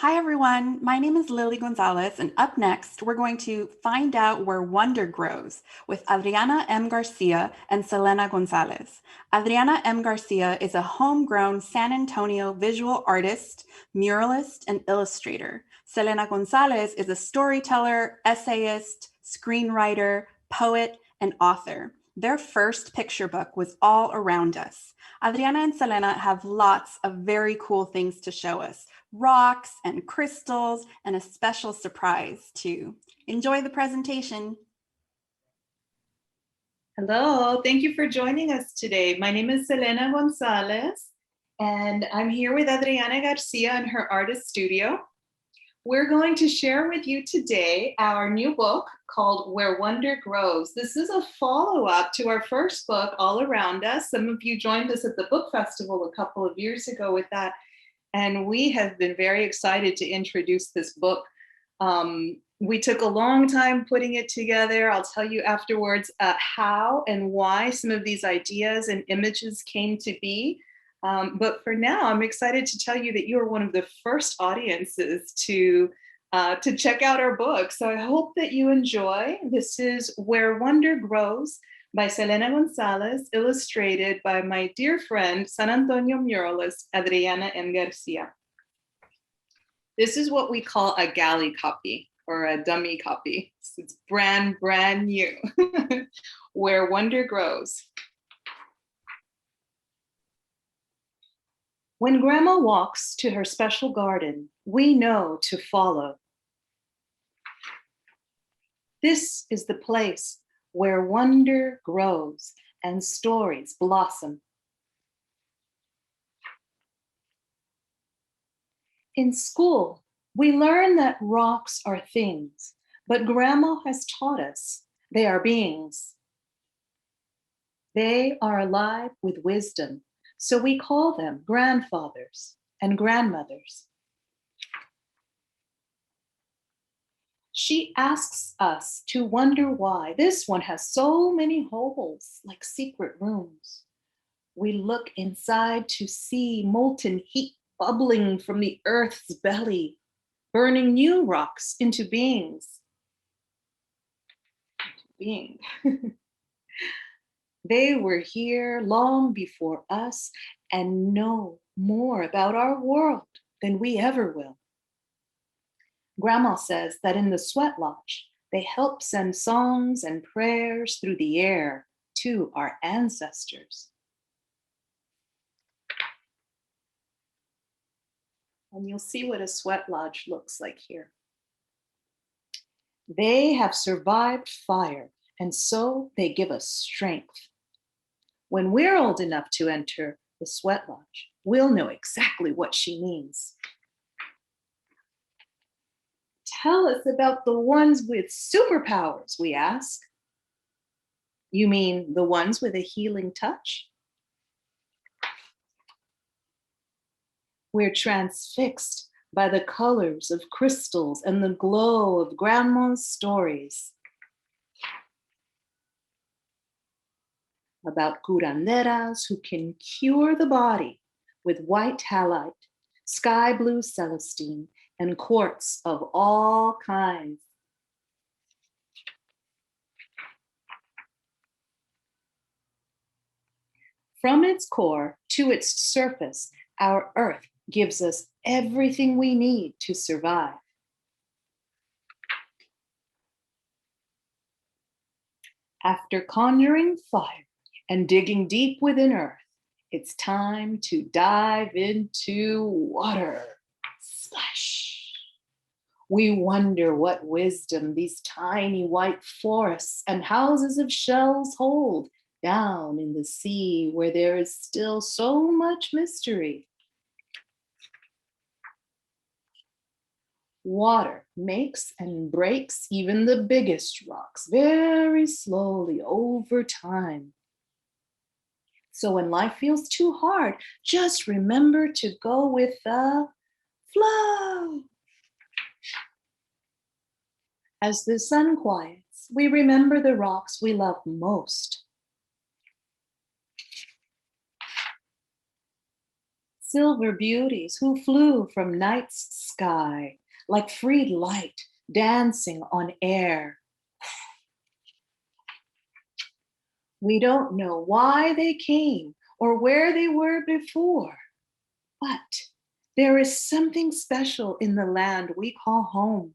Hi everyone, my name is Lily Gonzalez, and up next we're going to find out where wonder grows with Adriana M. Garcia and Xelena González. Adriana M. Garcia is a homegrown San Antonio visual artist, muralist, and illustrator. Xelena González is a storyteller, essayist, screenwriter, poet, and author. Their first picture book was All Around Us. Adriana and Xelena have lots of very cool things to show us, rocks and crystals, and a special surprise too. Enjoy the presentation. Hello, thank you for joining us today. My name is Xelena González, and I'm here with Adriana Garcia in her artist studio. We're going to share with you today our new book called Where Wonder Grows. This is a follow-up to our first book, All Around Us. Some of you joined us at the book festival a couple of years ago with that, and we have been very excited to introduce this book. We took a long time putting it together. I'll tell you afterwards how and why some of these ideas and images came to be. But for now, I'm excited to tell you that you are one of the first audiences to check out our book. So I hope that you enjoy. This is Where Wonder Grows by Xelena González, illustrated by my dear friend, San Antonio muralist, Adriana M. Garcia. This is what we call a galley copy or a dummy copy. It's brand new. Where Wonder Grows. When Grandma walks to her special garden, we know to follow. This is the place where wonder grows and stories blossom. In school, we learn that rocks are things, but Grandma has taught us they are beings. They are alive with wisdom, so we call them grandfathers and grandmothers. She asks us to wonder why this one has so many holes, like secret rooms. We look inside to see molten heat bubbling from the earth's belly, burning new rocks into beings. They were here long before us and know more about our world than we ever will. Grandma says that in the sweat lodge, they help send songs and prayers through the air to our ancestors. And you'll see what a sweat lodge looks like here. They have survived fire, and so they give us strength. When we're old enough to enter the sweat lodge, we'll know exactly what she means. Tell us about the ones with superpowers, we ask. You mean the ones with a healing touch? We're transfixed by the colors of crystals and the glow of Grandma's stories about curanderas who can cure the body with white halite, sky blue celestine, and quartz of all kinds. From its core to its surface, our earth gives us everything we need to survive. After conjuring fire and digging deep within earth, it's time to dive into water. Splash! We wonder what wisdom these tiny white forests and houses of shells hold down in the sea where there is still so much mystery. Water makes and breaks even the biggest rocks very slowly over time. So when life feels too hard, just remember to go with the flow. As the sun quiets, we remember the rocks we love most. Silver beauties who flew from night's sky, like free light dancing on air. We don't know why they came or where they were before, but there is something special in the land we call home,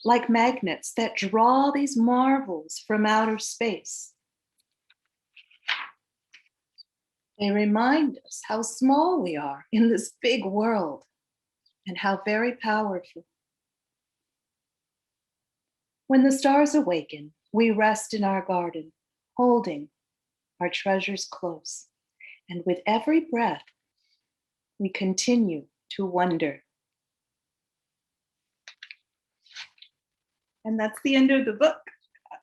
like magnets that draw these marvels from outer space. They remind us how small we are in this big world and how very powerful. When the stars awaken, we rest in our garden, holding our treasures close. And with every breath, we continue to wonder. And that's the end of the book.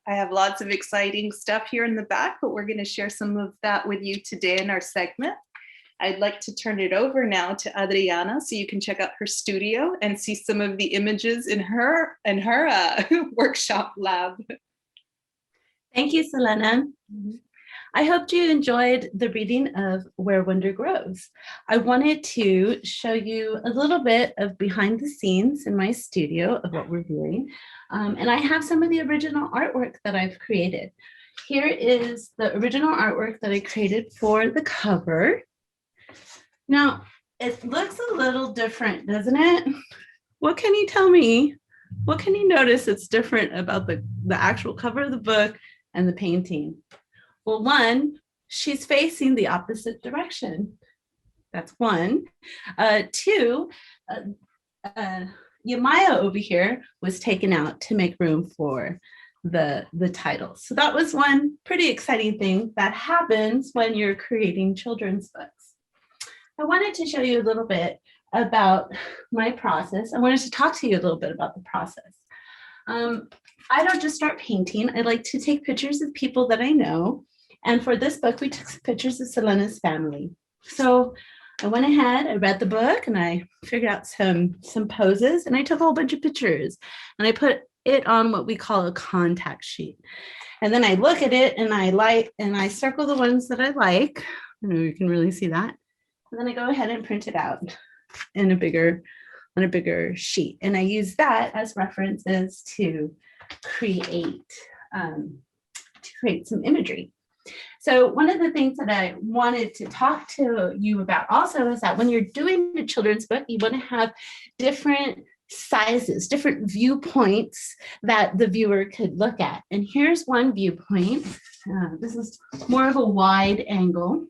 I have lots of exciting stuff here in the back, but we're going to share some of that with you today in our segment. I'd like to turn it over now to Adriana so you can check out her studio and see some of the images in her workshop lab. Thank you, Xelena. I hoped you enjoyed the reading of Where Wonder Grows. I wanted to show you a little bit of behind the scenes in my studio of what we're doing. And I have some of the original artwork that I've created. Here is the original artwork that I created for the cover. Now, it looks a little different, doesn't it? What can you tell me? What can you notice that's different about the actual cover of the book and the painting? Well, one, she's facing the opposite direction. That's one. Two, Yamaya over here was taken out to make room for the title. So that was one pretty exciting thing that happens when you're creating children's books. I wanted to show you a little bit about my process. I wanted to talk to you a little bit about the process. I don't just start painting. I like to take pictures of people that I know. And for this book, we took some pictures of Selena's family. So I went ahead, I read the book, and I figured out some poses, and I took a whole bunch of pictures, and I put it on what we call a contact sheet. And then I look at it, and I circle the ones that I like. I know you can really see that. And then I go ahead and print it out in on a bigger sheet. And I use that as references to create some imagery. So one of the things that I wanted to talk to you about also is that when you're doing a children's book, you want to have different sizes, different viewpoints that the viewer could look at. And here's one viewpoint. This is more of a wide angle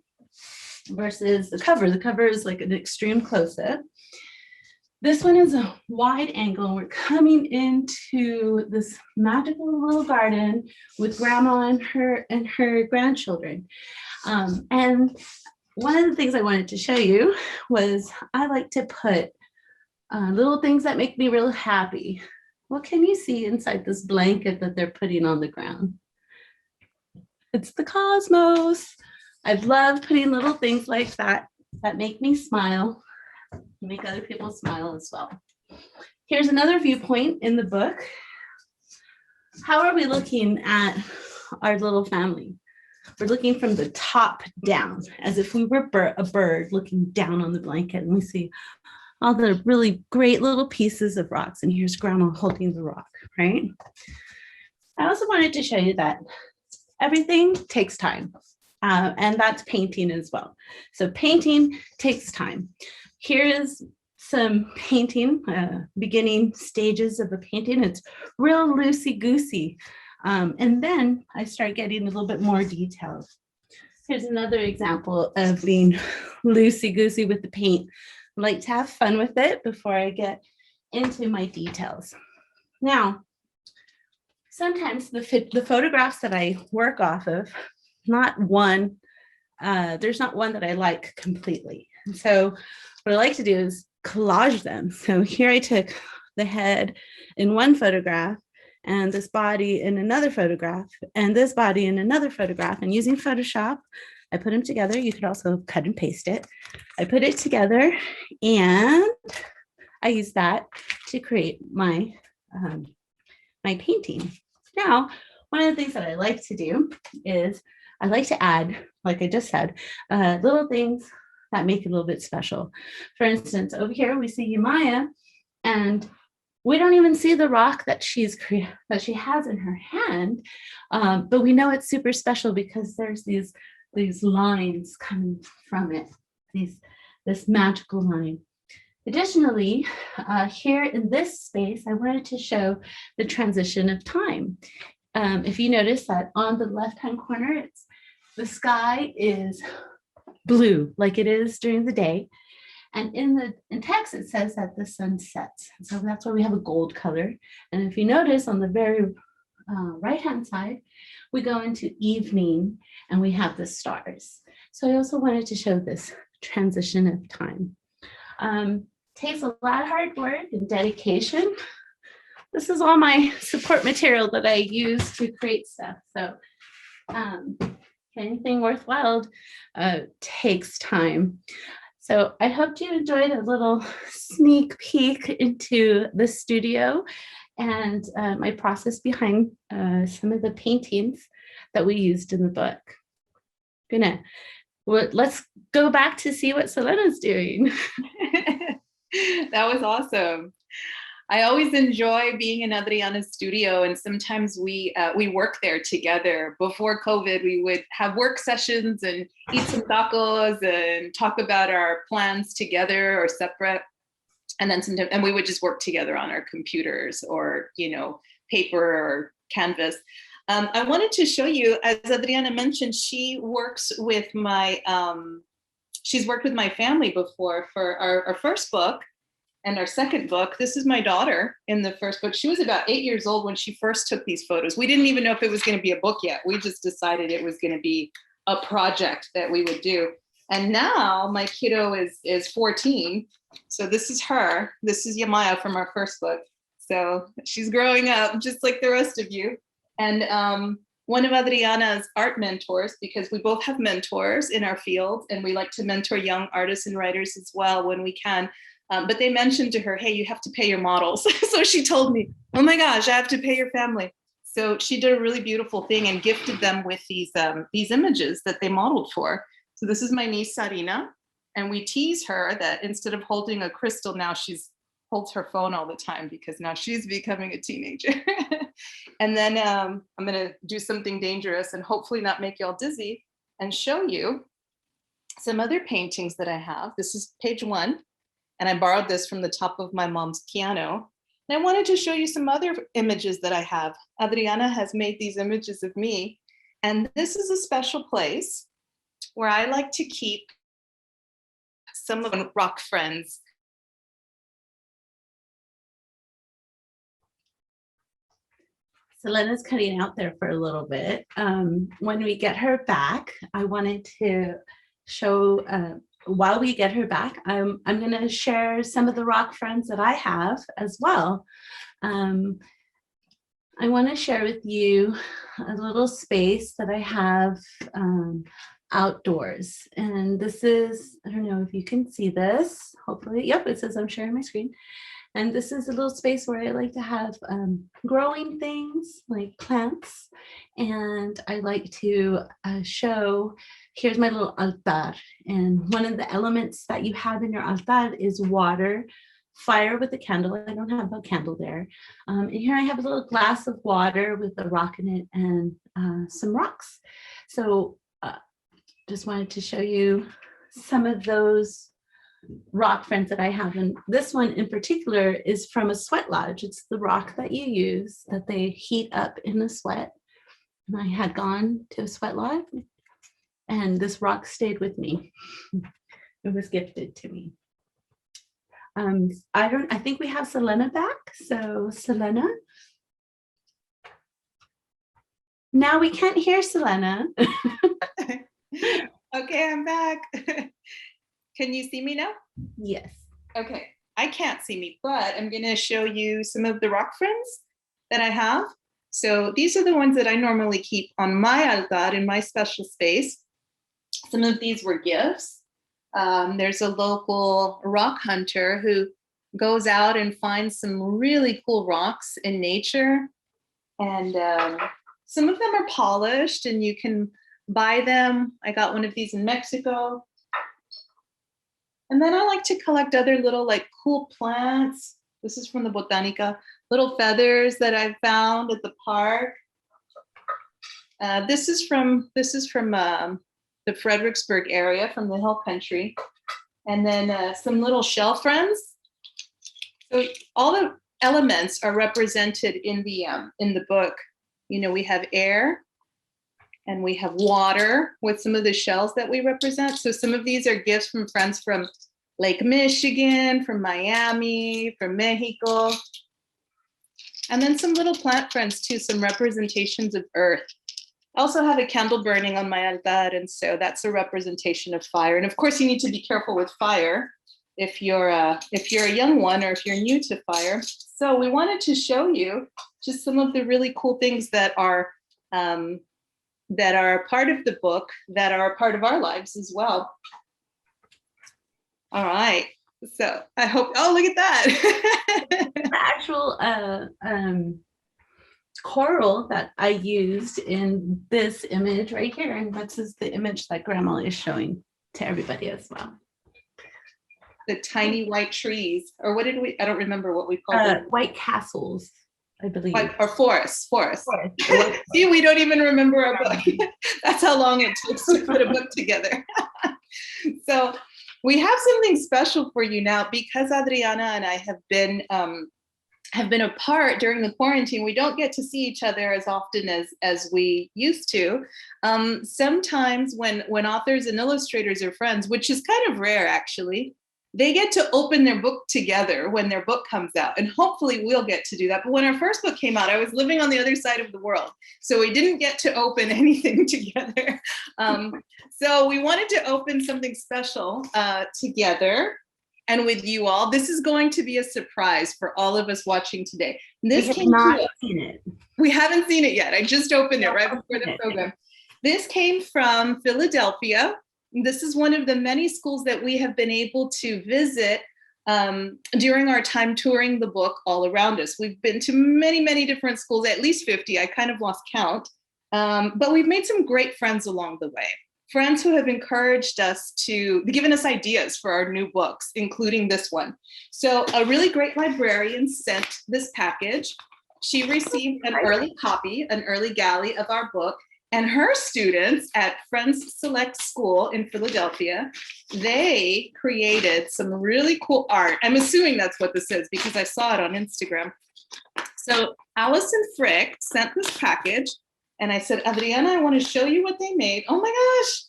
versus the cover. The cover is like an extreme close-up. This one is a wide angle. We're coming into this magical little garden with grandma and her grandchildren. And one of the things I wanted to show you was I like to put little things that make me real happy. What can you see inside this blanket that they're putting on the ground? It's the cosmos. I love putting little things like that make me smile, make other people smile as well. Here's another viewpoint in the book. How are we looking at our little family? We're looking from the top down, as if we were a bird looking down on the blanket, and we see all the really great little pieces of rocks, and here's grandma holding the rock, right? I also wanted to show you that everything takes time. And that's painting as well. So painting takes time. Here is some painting, beginning stages of a painting. It's real loosey-goosey. And then I start getting a little bit more detailed. Here's another example of being loosey-goosey with the paint. I like to have fun with it before I get into my details. Now, sometimes the photographs that I work off of, there's not one that I like completely. And so what I like to do is collage them. So here I took the head in one photograph and this body in another photograph and this body in another photograph. And using Photoshop, I put them together. You could also cut and paste it. I put it together and I use that to create my painting. Now, one of the things that I like to do is I like to add, like I just said, little things that make it a little bit special. For instance, over here we see Yamaya, And we don't even see the rock that she has in her hand, but we know it's super special because there's these lines coming from it, this magical line. Additionally, here in this space, I wanted to show the transition of time. If you notice that on the left-hand corner, the sky is blue, like it is during the day. And in text, it says that the sun sets. So that's why we have a gold color. And if you notice on the very right-hand side, we go into evening and we have the stars. So I also wanted to show this transition of time. Takes a lot of hard work and dedication. This is all my support material that I use to create stuff. So anything worthwhile takes time. So I hope you enjoyed a little sneak peek into the studio and my process behind some of the paintings that we used in the book. Let's go back to see what Xelena's doing. That was awesome. I always enjoy being in Adriana's studio, and sometimes we work there together. Before COVID, we would have work sessions and eat some tacos and talk about our plans together or separate. And then sometimes, and we would just work together on our computers or, paper or canvas. I wanted to show you, as Adriana mentioned, she's worked with my family before for our first book. And our second book, this is my daughter in the first book. She was about 8 years old when she first took these photos. We didn't even know if it was going to be a book yet. We just decided it was going to be a project that we would do. And now my kiddo is 14. So this is her. This is Yamaya from our first book. So she's growing up just like the rest of you. And one of Adriana's art mentors, because we both have mentors in our field, and we like to mentor young artists and writers as well when we can. But they mentioned to her, hey, you have to pay your models. So she told me, oh my gosh, I have to pay your family. So she did a really beautiful thing and gifted them with these images that they modeled for. So this is my niece, Sarina. And we tease her that instead of holding a crystal, now holds her phone all the time because now she's becoming a teenager. And then I'm going to do something dangerous and hopefully not make you all dizzy and show you some other paintings that I have. This is page 1. And I borrowed this from the top of my mom's piano. And I wanted to show you some other images that I have. Adriana has made these images of me. And this is a special place where I like to keep some of my rock friends. Xelena's cutting out there for a little bit. When we get her back, I wanted to show, while we get her back, I'm going to share some of the rock friends that I have as well. I want to share with you a little space that I have outdoors. And this is, I don't know if you can see this, hopefully. Yep, it says I'm sharing my screen. And this is a little space where I like to have growing things like plants. And I like to show, here's my little altar. And one of the elements that you have in your altar is water, fire with a candle. I don't have a candle there. And here I have a little glass of water with a rock in it and some rocks. So just wanted to show you some of those rock friends that I have. And this one in particular is from a sweat lodge. It's the rock that you use that they heat up in the sweat. And I had gone to a sweat lodge and this rock stayed with me. It was gifted to me. I think we have Xelena back. So Xelena. Now we can't hear Xelena. Okay, I'm back. Can you see me now? Yes. Okay, I can't see me, but I'm gonna show you some of the rock friends that I have. So these are the ones that I normally keep on my altar in my special space. Some of these were gifts. There's a local rock hunter who goes out and finds some really cool rocks in nature. And some of them are polished and you can buy them. I got one of these in Mexico. And then I like to collect other little like cool plants. This is from the Botanica. Little feathers that I found at the park. This is from the Fredericksburg area, from the hill country. And then some little shell friends. So all the elements are represented in the book. You know, we have air and we have water with some of the shells that we represent. So some of these are gifts from friends from Lake Michigan, from Miami, from Mexico. And then some little plant friends too, some representations of earth. I also have a candle burning on my altar, and so that's a representation of fire. And of course, you need to be careful with fire if you're a young one or if you're new to fire. So we wanted to show you just some of the really cool things that are part of the book, that are part of our lives as well. All right. So I hope. Oh, look at that! The actual coral that I used in this image right here, and this is the image that Grandma is showing to everybody as well. The tiny white trees, or what did we? I don't remember what we called them. White castles, I believe. Or forests. See, we don't even remember our book. That's how long it takes to put a book together. So we have something special for you now, because Adriana and I have been apart during the quarantine. We don't get to see each other as often as we used to. Sometimes when authors and illustrators are friends, which is kind of rare actually, they get to open their book together when their book comes out. And hopefully we'll get to do that. But when our first book came out, I was living on the other side of the world. So we didn't get to open anything together. So we wanted to open something special together and with you all. This is going to be a surprise for all of us watching today. This we have not seen it. We haven't seen it yet. I just opened it right before the program. This came from Philadelphia. This is one of the many schools that we have been able to visit during our time touring the book all around us. We've been to many, many different schools, at least 50. I kind of lost count. But we've made some great friends along the way. Friends who have encouraged us given us ideas for our new books, including this one. So a really great librarian sent this package. She received an early copy, an early galley of our book, and her students at Friends Select School in Philadelphia, they created some really cool art. I'm assuming that's what this is because I saw it on Instagram. So Allison Frick sent this package. And I said, Adriana, I want to show you what they made. Oh my gosh,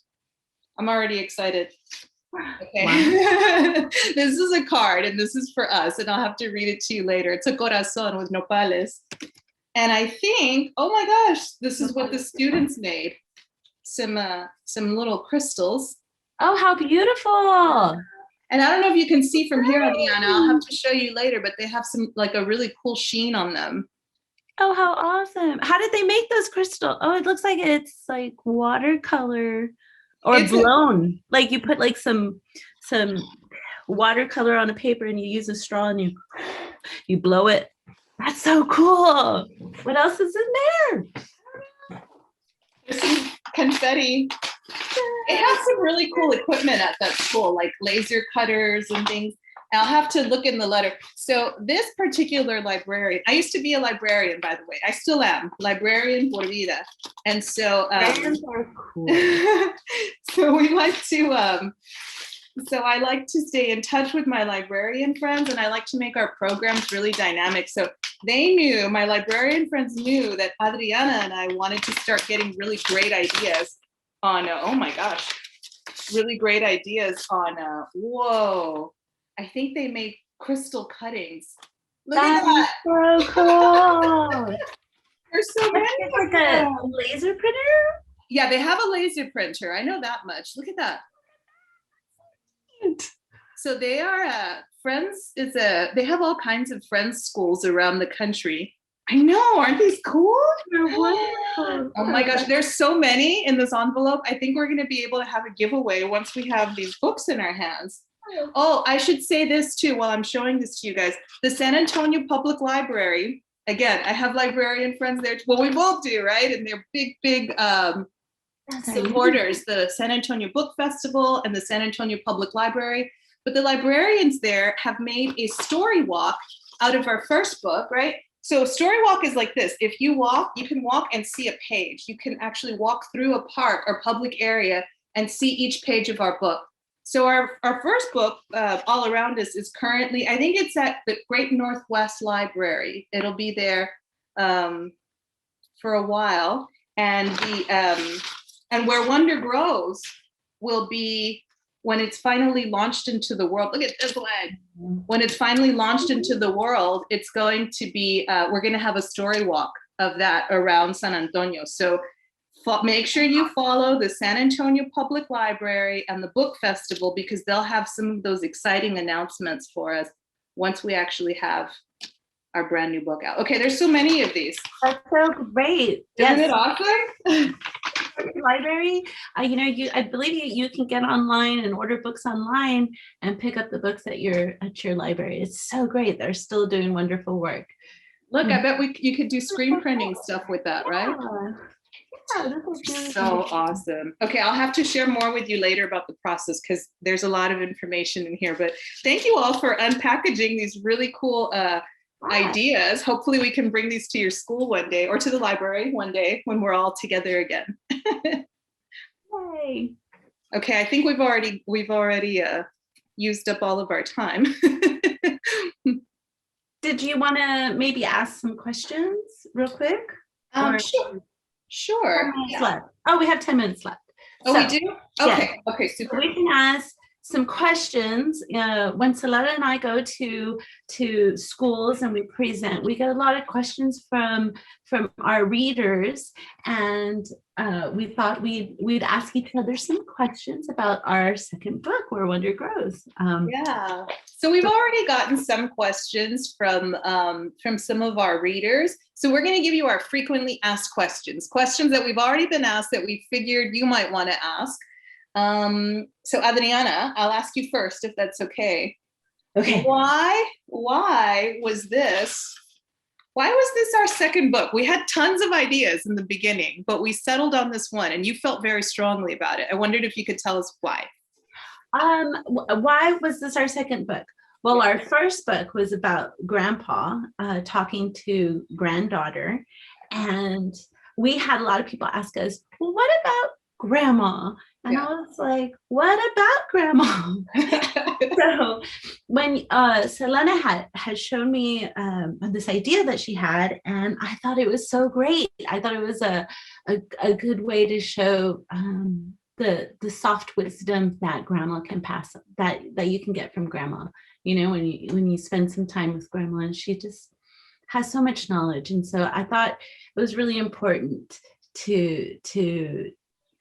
I'm already excited. Okay, wow. This is a card and this is for us, and I'll have to read it to you later. It's a corazón with nopales. And I think, oh my gosh, this is what the students made. Some little crystals. Oh, how beautiful. And I don't know if you can see from here, Adriana, I'll have to show you later, but they have some like a really cool sheen on them. Oh, how awesome. How did they make those crystals? Oh, it looks like it's like watercolor or blown. Like you put like some watercolor on a paper and you use a straw and you blow it. That's so cool. What else is in there? There's some confetti. It has some really cool equipment at that school, like laser cutters and things. I'll have to look in the letter. So this particular librarian, I used to be a librarian, by the way. I still am, librarian por vida. And so, Librarians are cool. so we like to, so I like to stay in touch with my librarian friends, and I like to make our programs really dynamic. So they knew, my librarian friends knew that Adriana and I wanted to start getting really great ideas on, oh my gosh, really great ideas on, whoa. I think they made crystal cuttings. Look at that. So cool. There's so many. Like a laser printer? Yeah, they have a laser printer. I know that much. Look at that. So they are Friends they have all kinds of Friends schools around the country. I know, aren't these cool? They're wonderful. Oh my gosh, there's so many in this envelope. I think we're going to be able to have a giveaway once we have these books in our hands. Oh, I should say this too while I'm showing this to you guys. The San Antonio Public Library, again, I have librarian friends there. Well, we both do, right? And they're big supporters, the San Antonio Book Festival and the San Antonio Public Library. But the librarians there have made a story walk out of our first book, right? So story walk is like this. If you walk, you can walk and see a page. You can actually walk through a park or public area and see each page of our book. So our first book, All Around Us, is currently, I think it's at the Great Northwest Library. It'll be there for a while. And Where Wonder Grows will be when it's finally launched into the world. Look at this leg. When it's finally launched into the world, it's going to be, we're going to have a story walk of that around San Antonio. So make sure you follow the San Antonio Public Library and the book festival, because they'll have some of those exciting announcements for us once we actually have our brand new book out. Okay, there's so many of these. That's so great. Isn't it awesome? Library, I believe you can get online and order books online and pick up the books at your library. It's so great. They're still doing wonderful work. Look, I bet you could do screen printing stuff with that, right? Yeah, this is really so awesome. Okay, I'll have to share more with you later about the process, because there's a lot of information in here. But thank you all for unpackaging these really cool ideas. Hopefully we can bring these to your school one day, or to the library one day when we're all together again. Yay. Okay, I think we've already used up all of our time. Did you want to maybe ask some questions real quick? Sure. Yeah. Oh, we have 10 minutes left. Oh, so, we do? Okay. Yeah. Okay, super. We can ask some questions. When Xelena and I go to schools and we present, we get a lot of questions from our readers, and we thought we'd ask each other some questions about our second book, Where Wonder Grows. Yeah. So we've already gotten some questions from some of our readers. So we're going to give you our frequently asked questions that we've already been asked that we figured you might want to ask. So Adriana, I'll ask you first, if that's okay. Okay. Why was this our second book? We had tons of ideas in the beginning, but we settled on this one, and you felt very strongly about it. I wondered if you could tell us why. Why was this our second book? Well, our first book was about grandpa talking to granddaughter, and we had a lot of people ask us, well, what about grandma? And I was like, what about grandma? So when Xelena had shown me this idea that she had, and I thought it was so great. I thought it was a good way to show the soft wisdom that grandma can pass, that you can get from grandma. When you spend some time with grandma, and she just has so much knowledge. And so I thought it was really important to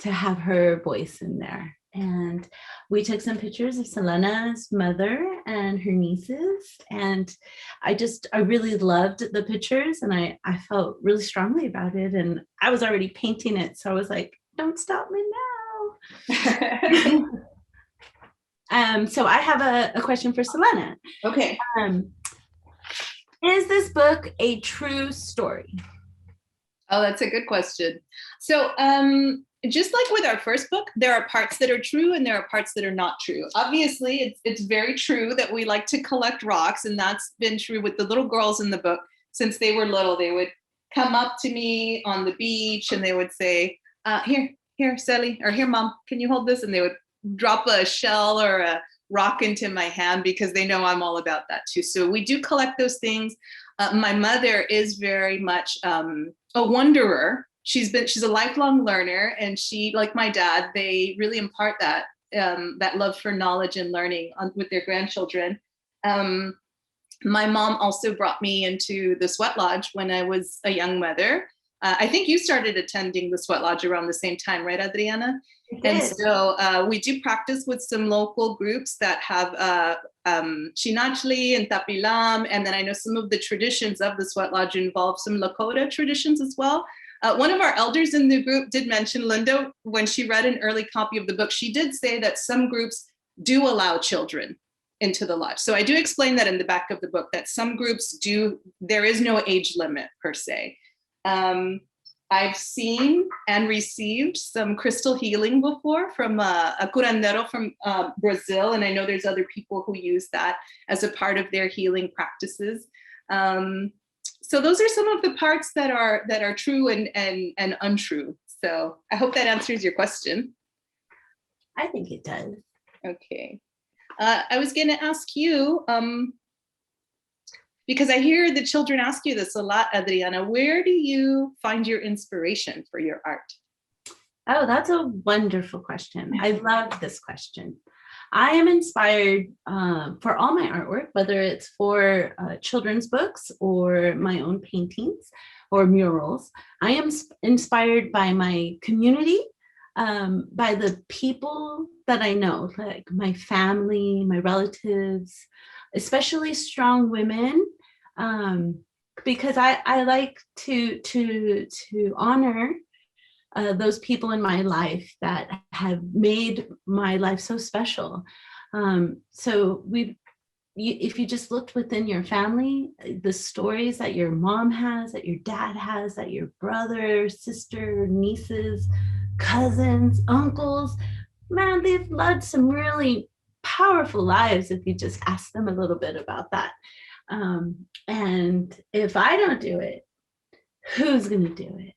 have her voice in there. And we took some pictures of Xelena's mother and her nieces, and I really loved the pictures, and I felt really strongly about it, and I was already painting it, so I was like, don't stop me now. So I have a question for Xelena. Okay. Is this book a true story? Oh, that's a good question. So just like with our first book, there are parts that are true and there are parts that are not true. Obviously, it's very true that we like to collect rocks, and that's been true with the little girls in the book. Since they were little, they would come up to me on the beach and they would say, here, Sally, or here, Mom, can you hold this? And they would drop a shell or a rock into my hand, because they know I'm all about that too. So we do collect those things. My mother is very much a wanderer. She's a lifelong learner, and she, like my dad, they really impart that love for knowledge and learning with their grandchildren. My mom also brought me into the sweat lodge when I was a young mother. I think you started attending the sweat lodge around the same time, right, Adriana? And so we do practice with some local groups that have Chinachli and Tapilam, and then I know some of the traditions of the sweat lodge involve some Lakota traditions as well. One of our elders in the group did mention, Linda, when she read an early copy of the book, she did say that some groups do allow children into the lodge. So I do explain that in the back of the book, that some groups do, there is no age limit per se. I've seen and received some crystal healing before from a curandero from Brazil, and I know there's other people who use that as a part of their healing practices. So those are some of the parts that are true and untrue. So I hope that answers your question. I think it does. Okay. I was going to ask you, because I hear the children ask you this a lot, Adriana, where do you find your inspiration for your art? Oh, that's a wonderful question. I love this question. I am inspired for all my artwork, whether it's for children's books or my own paintings or murals. I am inspired by my community, by the people that I know, like my family, my relatives, especially strong women, because I like to honor those people in my life that have made my life so special. So if you just looked within your family, the stories that your mom has, that your dad has, that your brother, sister, nieces, cousins, uncles, man, they've led some really powerful lives if you just ask them a little bit about that. And if I don't do it, who's going to do it?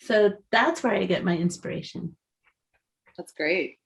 So that's where I get my inspiration. That's great.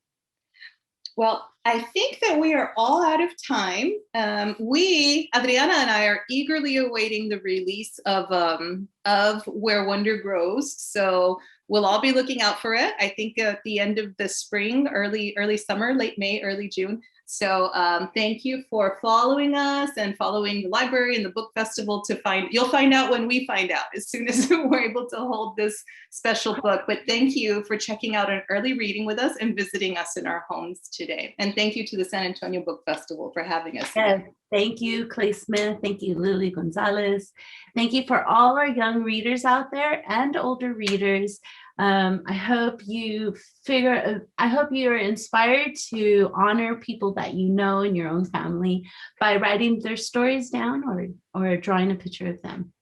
Well, I think that we are all out of time. Adriana and I, are eagerly awaiting the release of Where Wonder Grows. So we'll all be looking out for it. I think at the end of the spring, early summer, late May, early June. So thank you for following us and following the library and the book festival you'll find out when we find out, as soon as we're able to hold this special book. But thank you for checking out an early reading with us and visiting us in our homes today. And thank you to the San Antonio Book Festival for having us. Yeah, thank you, Clay Smith. Thank you, Lily Gonzalez. Thank you for all our young readers out there and older readers. I hope you are inspired to honor people that you know in your own family by writing their stories down or drawing a picture of them.